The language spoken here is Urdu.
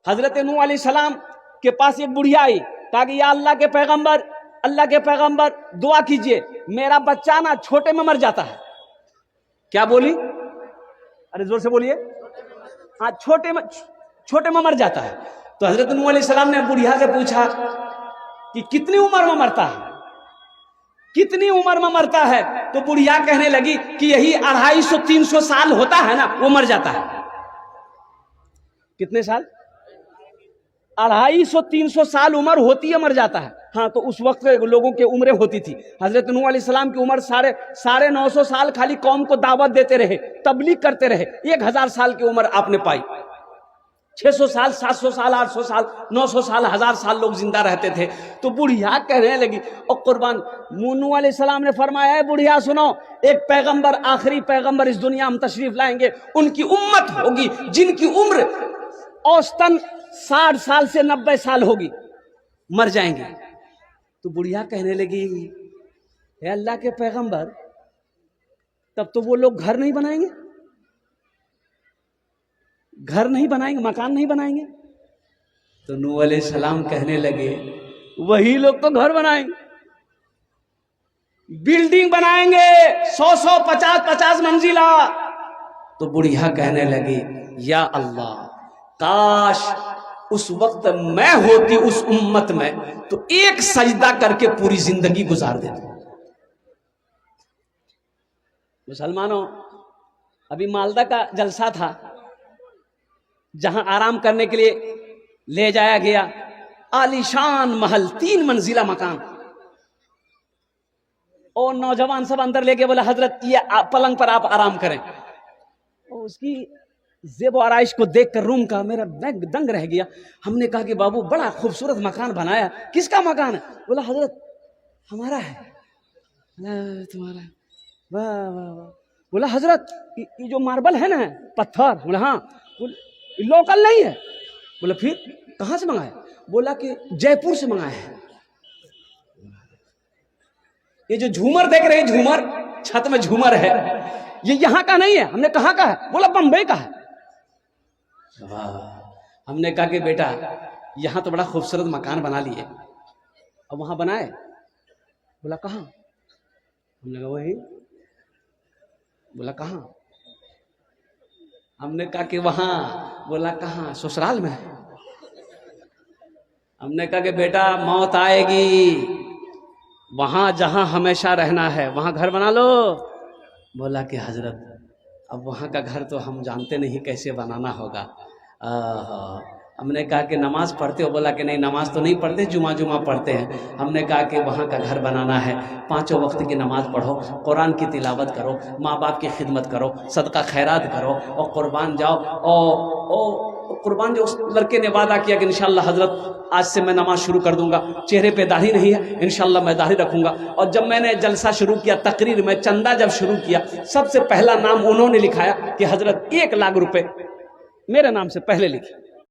حضرت نوح علیہ السلام کے پاس ایک بڑھیا آئی، کہا کہ یا اللہ کے پیغمبر دعا کیجئے، میرا بچہ نا چھوٹے میں مر جاتا ہے۔ کیا بولی؟ ارے زور سے بولیے۔ ہاں، چھوٹے میں مر جاتا ہے۔ تو حضرت نوح علیہ السلام نے بڑھیا سے پوچھا کہ کتنی عمر میں مرتا ہے، کتنی عمر میں مرتا ہے؟ تو بڑھیا کہنے لگی کہ یہی 250-300 سال ہوتا ہے نا، وہ مر جاتا ہے۔ کتنے سال؟ 250-300 سال عمر ہوتی ہے، مر جاتا ہے۔ ہاں، تو اس وقت لوگوں کی عمریں ہوتی تھی۔ حضرت نوح علیہ السلام کی عمر 950 سال خالی قوم کو دعوت دیتے رہے، تبلیغ کرتے رہے۔ 1000 سال کی عمر آپ نے پائی۔ 600 سال، 700 سال، 800 سال، 900 سال، 1000 سال لوگ زندہ رہتے تھے۔ تو بڑھیا کہنے لگی، اور قربان نوح علیہ السلام نے فرمایا، اے بڑھیا سنو، ایک پیغمبر، آخری پیغمبر اس دنیا میں تشریف لائیں گے، ان کی امت ہوگی جن کی عمر اوسطاً 60 سال سے 90 سال ہوگی، مر جائیں گے۔ تو بڑھیا کہنے لگی، اے اللہ کے پیغمبر، تب تو وہ لوگ گھر نہیں بنائیں گے، گھر نہیں بنائیں گے، مکان نہیں بنائیں گے؟ تو نوح علیہ السلام کہنے لگے، وہی لوگ تو گھر بنائیں گے، بلڈنگ بنائیں گے 100 50 منزلہ۔ تو بڑھیا کہنے لگی، یا اللہ، کاش اس وقت میں ہوتی اس امت میں تو ایک سجدہ کر کے پوری زندگی گزار دیتی۔ مسلمانوں، ابھی مالدہ کا جلسہ تھا، جہاں آرام کرنے کے لیے لے جایا گیا، عالیشان محل، 3 منزلہ مکان، اور نوجوان سب اندر لے کے بولے حضرت یہ پلنگ پر آپ آرام کریں۔ اور اس کی زیب و آرائش کو دیکھ کر روم کا میرا دنگ رہ گیا۔ ہم نے کہا کہ بابو بڑا خوبصورت مکان بنایا، کس کا مکان ہے؟ بولا حضرت ہمارا ہے۔ تمہارا ہے؟ واہ واہ واہ۔ بولا حضرت یہ جو ماربل ہے نا، پتھر، بولا ہاں، لوکل نہیں ہے۔ بولا پھر کہاں سے منگایا؟ بولا کہ جے پور سے منگایا ہے۔ یہ جو جھومر دیکھ رہے ہیں، جھومر، چھت میں جھومر ہے، یہ یہاں کا نہیں ہے۔ ہم نے کہاں کا ہے؟ بولا بمبئی کا ہے۔ ہم نے کہا کہ بیٹا یہاں تو بڑا خوبصورت مکان بنا لیے، اب وہاں بنائے؟ بولا کہاں؟ ہم نے کہا وہی۔ بولا کہاں؟ ہم نے کہا کہ وہاں۔ بولا کہاں؟ سسرال میں۔ ہم نے کہا کہ بیٹا موت آئے گی، وہاں جہاں ہمیشہ رہنا ہے وہاں گھر بنا لو۔ بولا کہ حضرت اب وہاں کا گھر تو ہم جانتے نہیں کیسے بنانا ہوگا۔ ہم نے کہا کہ نماز پڑھتے ہو؟ بولا کہ نہیں، نماز تو نہیں پڑھتے، جمعہ پڑھتے ہیں۔ ہم نے کہا کہ وہاں کا گھر بنانا ہے، 5 وقت کی نماز پڑھو، قرآن کی تلاوت کرو، ماں باپ کی خدمت کرو، صدقہ خیرات کرو، اور قربان جاؤ۔ اور قربان جو اس لڑکے نے وعدہ کیا کہ انشاءاللہ حضرت آج سے میں نماز شروع کر دوں گا، چہرے پہ داڑھی نہیں ہے، انشاءاللہ میں داڑھی رکھوں گا۔ اور جب میں نے جلسہ شروع کیا، تقریر میں چندہ جب شروع کیا، سب سے پہلا نام انہوں نے لکھایا کہ حضرت 1 لاکھ روپے میرے نام سے پہلے لکھے۔